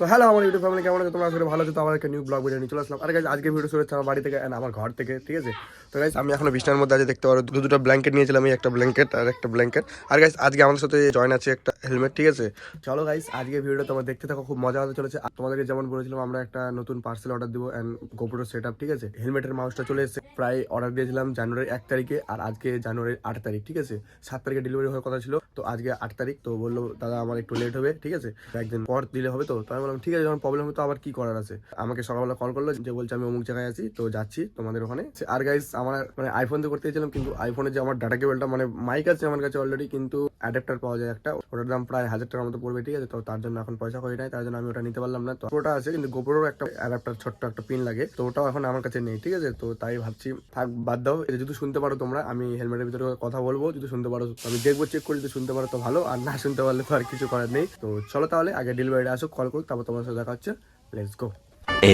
So hello আমার YouTube family, কেমন আছো তোমরা? আসলে ভালো আছো? তো আমার একটা নিউ ব্লগ ভিডিও নিয়ে চলে আসলাম। আর গাইজ আজকে ভিডিও শুরু হচ্ছে আমার বাড়ি থেকে and আমার ঘর থেকে, ঠিক আছে? তো গাইজ আমি এখন বিছানার মধ্যে আছি, দেখতে পারো দুটো ব্ল্যাঙ্কেট নিয়েছিলাম, এই একটা ব্ল্যাঙ্কেট আর একটা ব্ল্যাঙ্কেট। আর গাইজ আজকে আমাদের সাথে জয়েন আছে একটা হেলমেট, ঠিক আছে? চলো গাইজ আজকে ভিডিওটা তোমরা দেখতে থাকো, খুব মজা হতে চলেছে। আর তোমাদেরকে যেমন বলেছিলাম আমরা একটা নতুন পার্সেল অর্ডার দিব অ্যান্ড গোপ্রো সেট আপ, ঠিক আছে? হেলমেটের মাউসটা চলে এসেছে, প্রায় অর্ডার দিয়েছিলাম জানুয়ারির 1 তারিখে, আর আজকে জানুয়ারির 8 তারিখ, ঠিক আছে? 7 তারিখে ডেলিভারি হওয়ার কথা ছিল, তো আজকে 8 তারিখ। তো বললো দাদা আমার একটু লেট হবে, ঠিক আছে, একদিন পর দিলে হবে। তো আমি বললাম ঠিক আছে, যখন প্রবলেম হতো আবার কি করার আছে। আমাকে সকালবেলা কল করলো যে বলছে আমি অমুক জায়গায় আছি, তো যাচ্ছি তোমাদের ওখানে। আর গাইস আমার মানে আইফোন তো করতে গেছিলাম, কিন্তু আইফোনের যে আমার ডাটা কেবলটা মানে মাইক আছে আমার কাছে অলরেডি, কিন্তু অ্যাডাপ্টার পাওয়া যায় একটা, ওটার দাম প্রায় 1000 টাকার মতো পড়বে, ঠিক আছে? তো তার জন্য এখন পয়সা করি নাই, তার জন্য আমি ওটা নিতে পারলাম না। তো ওটা আছে, কিন্তু গোপ্রোর একটা অ্যাডাপ্টার ছোট্ট একটা পিন লাগে, তো ওটাও এখন আমার কাছে নেই, ঠিক আছে? তো তাই ভাবছি থাক, বাদ দাও। এটা যদি শুনতে পারো তোমরা, আমি হেলমেটের ভিতরে কথা বলবো, যদি শুনতে পারো আমি দেখবো, চেক করে, যদি শুনতে পারো তো ভালো, আর না শুনতে পারলে তো আর কিছু করার নেই। তো চলো তাহলে আগে ডেলিভারিটা আসুক, কল করুক, তারপর তোমার সাথে দেখা হচ্ছে। Let's go.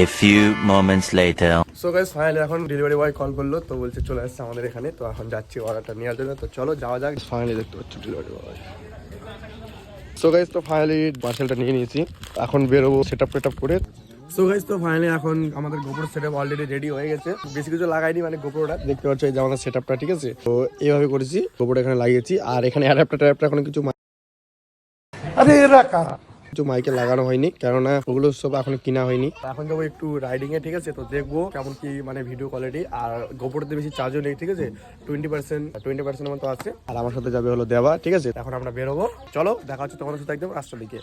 A few moments later. So guys finally এখন ডেলিভারি বয় কল করলো, তো বলছে চলে আসছে আমাদের এখানে, তো এখন যাচ্ছি অর্ডারটা নেওয়ার জন্য। তো চলো যাওয়া যাক। ফাইনালি দেখতে পাচ্ছি ডেলিভারি বয়। সো গাইস তো ফাইনালি পার্সেলটা নিয়ে নিয়েছি, এখন বেরোবো সেট আপ করে। সো গাইস তো ফাইনালি এখন আমাদের গোপ্রো সেটআপ অলরেডি রেডি হয়ে গেছে, বেশি কিছু লাগাইনি, মানে গোপ্রোটা দেখতে পাচ্ছ এই যে আমাদের সেটআপটা, ঠিক আছে? তো এইভাবে করেছি, গোপ্রোটা এখানে লাগিয়েছি, আর এখানে অ্যাডাপ্টার এখন কিছু কিছু মাইকে লাগানো হয়নি, কেননা ওগুলো সব এখন কিনা হয়নি। এখন যাবো একটু রাইডিং এ, ঠিক আছে? তো দেখবো কেমন কি মানে ভিডিও কোয়ালিটি। আর গোপ্রোতে বেশি চার্জও নেই, ঠিক আছে? 20% মতো আছে। আর আমার সাথে যাবে হলো দেওয়া, ঠিক আছে? এখন আমরা বেরোবো, চলো দেখা হচ্ছে তোমাদের সাথে একদম রাস্তার দিকে।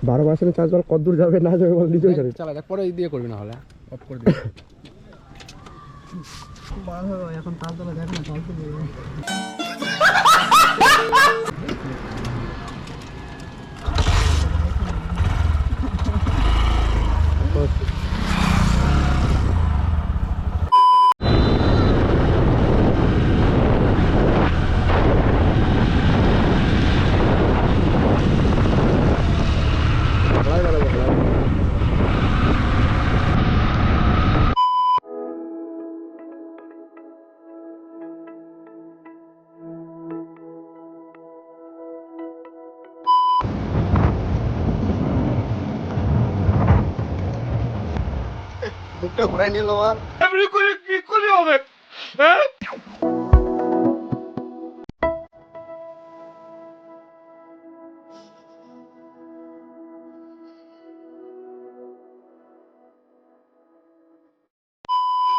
12% চার্জ বল কত দূর যাবে না যাবে বল নিজেও জানি। চালা দেখ, পরে দিয়ে করবি না হলে অফ করে দিবি। এখন তালতলা দেখ না, তালতলা বুকটা ঘুরাই নিল আর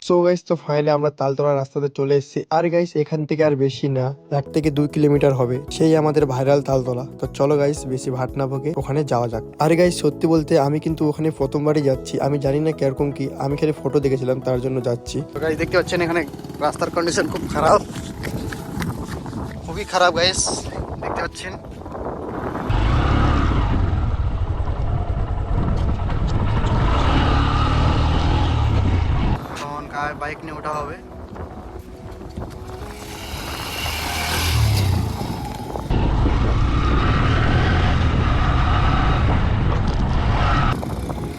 সো গাইস তো ফাইনালি আমরা তালতলা রাস্তাতে চলে এসেছি। আর গাইস এখান থেকে আর বেশি না, 1 থেকে 2 কিলোমিটার হবে সেই আমাদের ভাইরাল তালতলা। তো চলো গাইস বেশি ভাট না বকে ওখানে যাওয়া যাক। আর গাইস সত্যি বলতে আমি কিন্তু ওখানে প্রথমবারই যাচ্ছি, আমি জানি না কিরকম কি, আমি খালি ফটো দেখেছিলাম তার জন্য যাচ্ছি। তো গাইস দেখতে পাচ্ছেন এখানে রাস্তার কন্ডিশন খুব খারাপ, খুবই খারাপ গাইস, দেখতে পাচ্ছেন। বাইক নিয়ে ওঠা হবে।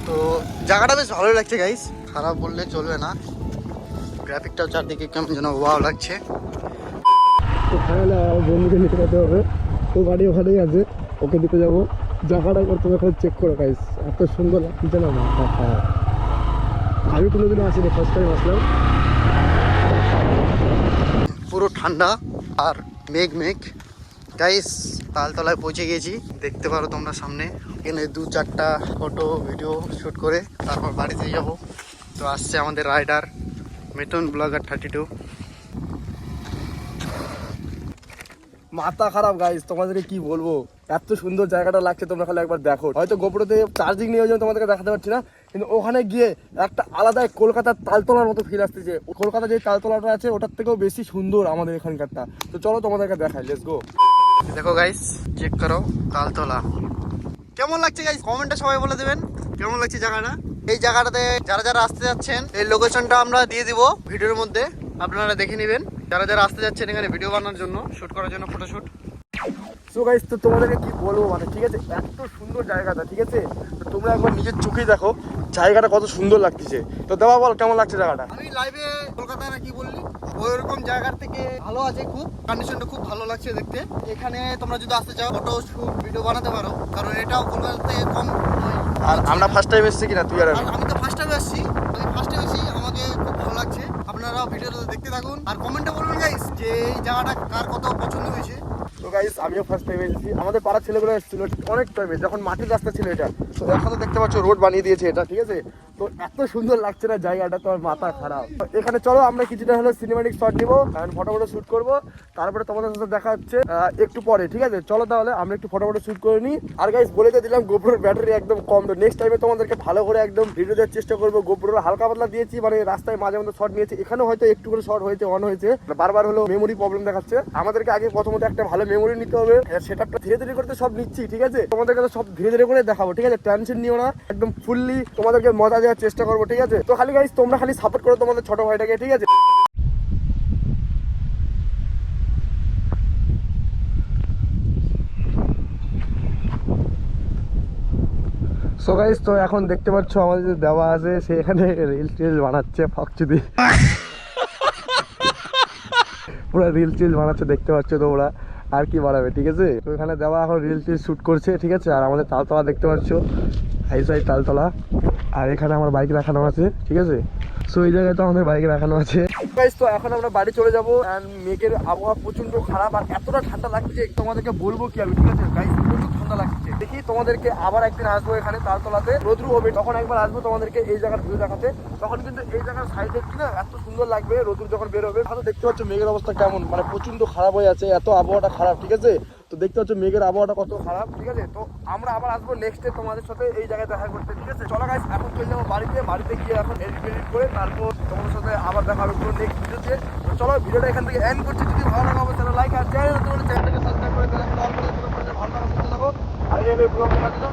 তো জায়গাটা বেশ ভালোই লাগছে গাইস, খারাপ বললে চলবে না, গ্রাফিকটাও চারদিকে কেমন যেন ওয়াও লাগছে। তো ফাইনালি বন্ধুকে নিতে যেতে হবে, ও গাড়ি ওখানেই আছে, ওকে দিতে যাবো। জায়গাটা তুমি এখন চেক করো গাইস, এত সুন্দর লাগছে না, আমি কোনোদিনও আসিনি, ফার্স্ট টাইম আসলাম। পুরো ঠান্ডা আর মেঘ গাইস, তালতলায় পৌঁছে গেছি, দেখতে পারো তোমরা সামনে। এখানে 2-4টা ফটো ভিডিও শ্যুট করে তারপর বাড়িতে যাব। তো আসছে আমাদের রাইডার মিথুন ব্লগার 32। মাথা খারাপ গাইস, তোমাদেরকে কি বলবো, এত সুন্দর জায়গাটা লাগছে, তোমরা খালি একবার দেখো। হয়তো গোপ্রোতে চার্জিং নিয়ে ওই জন্য তোমাদেরকে দেখাতে পারছি না, কিন্তু ওখানে গিয়ে একটা আলাদা কলকাতার তালতলার মতো ফিল আসতেছে। কলকাতা যে তালতলাটা আছে ওটার থেকেও বেশি সুন্দর আমাদের এখানকারটা। তো চলো তোমাদেরকে দেখাই, লেটস গো। দেখো গাইস, চেক করো তালতলা কেমন লাগছে গাইস, কমেন্টে সবাই বলে দেবেন কেমন লাগছে জায়গাটা। এই জায়গাটাতে যারা যারা আসতে যাচ্ছেন, এই লোকেশনটা আমরা দিয়ে দিব ভিডিওর মধ্যে, আপনারা দেখে নেবেন। যারা যারা আসতে যাচ্ছেন এখানে ভিডিও বানানোর জন্য, শুট করার জন্য, ফটোশুট। সো সো গাইস, তো তোমাদেরকে কি বলবো, মানে ঠিক আছে, এত সুন্দর জায়গাটা, ঠিক আছে, তো তোমরা একবার নিজের চোখেই দেখো জায়গাটা কত সুন্দর লাগতেছে। তো দেওয়া বল, কেমন লাগছে জায়গাটা? আমি লাইভে কলকাতায় না কি বললি ওইরকম জায়গার থেকে ভালো আছে, খুব কন্ডিশনটা খুব ভালো লাগছে দেখতে। এখানে তোমরা যদি আসতে চাও ফটো শুট ভিডিও বানাতে পারো, কারণ এটাও কলকাতা থেকে কম নয়। আর আমরা ফার্স্ট টাইম এসেছি কিনা তুই আর আমি? আর আমি তো ফার্স্ট টাইম আসছি, আমাকে খুব ভালো লাগছে। আপনারা ভিডিওটা দেখতে থাকুন আর কমেন্টে বলুন গাইস যে এই জায়গাটা কার কত পছন্দ হয়েছে। তো গাইস, আমিও ফার্স্ট টাইম এসেছি। আমাদের পাড়ার ছেলেগুলো এসেছিল অনেক টাইমে, যখন মাটির রাস্তা ছিল এটা। তো এখন তো দেখতে পাচ্ছ রোড বানিয়ে দিয়েছে এটা, ঠিক আছে। তো এত সুন্দর লাগছে না জায়গাটা, তোমার মাথা খারাপ। এখানে চলো আমরা কিছুটা হলো সিনেমাটিক শট নিবো, ফটো শুট করবো, তারপরে তোমাদের সাথে দেখা হচ্ছে একটু পরে, ঠিক আছে। চলো তাহলে আমরা একটু ফটো শুট করে নিই। আর গাইস, বলে তো দিলাম গোপ্রোর ব্যাটারি একদম কম, তো নেক্সট টাইমে তোমাদেরকে ভালো করে একদম ভিডিও দেওয়ার চেষ্টা করবো। গোপ্রোর হালকা পাতলা দিয়েছি, মানে রাস্তায় মাঝে মধ্যে শট নিয়েছি, এখানে হয়তো একটু করে শট হয়েছে, অন হয়েছে, বারবার হলো মেমোরি প্রবলেম দেখাচ্ছে। আমাদেরকে আগে প্রথমত একটা ভালো মেমোরি নিতে হবে, সেটআপটা ধীরে ধীরে করতে সব নিচ্ছি, ঠিক আছে। তোমাদেরকে তো সব ধীরে ধীরে করে দেখাবো, ঠিক আছে, টেনশন নিও না, একদম ফুললি তোমাদেরকে মজা দেওয়ার চেষ্টা করবো, ঠিক আছে। তো খালি গাইস, তোমরা খালি সাপোর্ট করো তোমাদের ছোট ভাইটাকে, ঠিক আছে। সো গাইস, তো এখন দেখতে পাচ্ছ আমাদের যে দেওয়া আছে, সে এখানে রিল টিল বানাচ্ছে, ফাঁকচুদি পুরো রিল টিল বানাচ্ছে, দেখতে পাচ্ছ তোমরা। আর কি বানাবে, ঠিক আছে। তো এখানে দেওয়া এখন রিল টিল শুট করছে, ঠিক আছে। আর আমাদের তালতলা দেখতে পাচ্ছ, হাইসাই তালতলা। আর এখানে আমার বাইক রাখানো আছে, ঠিক আছে। সো এই জায়গায় তো আমাদের বাইক রাখানো আছে। গাইস, তো এখন আমরা বাড়ি চলে যাবো। মেঘের আবহাওয়া প্রচন্ড খারাপ, আর এতটা ঠান্ডা লাগছে তোমাদেরকে বলবো কি আমি, ঠিক আছে গাইস, প্রচুর ঠান্ডা লাগছে। দেখি তোমাদেরকে আবার একদিন আসবো এখানে তালতলাতে, রোদ্রু হবে, তখন একবার আসবো তোমাদেরকে এই জায়গার ভিউ দেখাতে। তখন কিন্তু এই জায়গার সাইডে কি না এত সুন্দর লাগবে, রোদ্রু যখন বের হবে। এখন দেখতে পাচ্ছ মেঘের অবস্থা কেমন, মানে প্রচন্ড খারাপ হয়ে আছে, এত আবহাওয়াটা খারাপ, ঠিক আছে। তো দেখতে পাচ্ছ মেঘের আবহাওয়াটা কত খারাপ, ঠিক আছে। তো আমরা আবার আসবো নেক্সট ডে তোমাদের সাথে এই জায়গায় দেখা করতে, ঠিক আছে। চলো গাইস, এখন চলে যাবো বাড়িতে গিয়ে এখন এডিট করে তারপর তোমাদের সাথে আবার দেখা হবে পুরো নেক্সট ভিডিওতে। তো চলো, ভিডিওটা এখান থেকে এন্ড করছি। যদি ভালো লাগে অবশ্যই লাইক আর চ্যানেলটাকে সাবস্ক্রাইব করে দেবেন, ভালো লাগা সুস্থ থাকো। আর এই ব্লগটা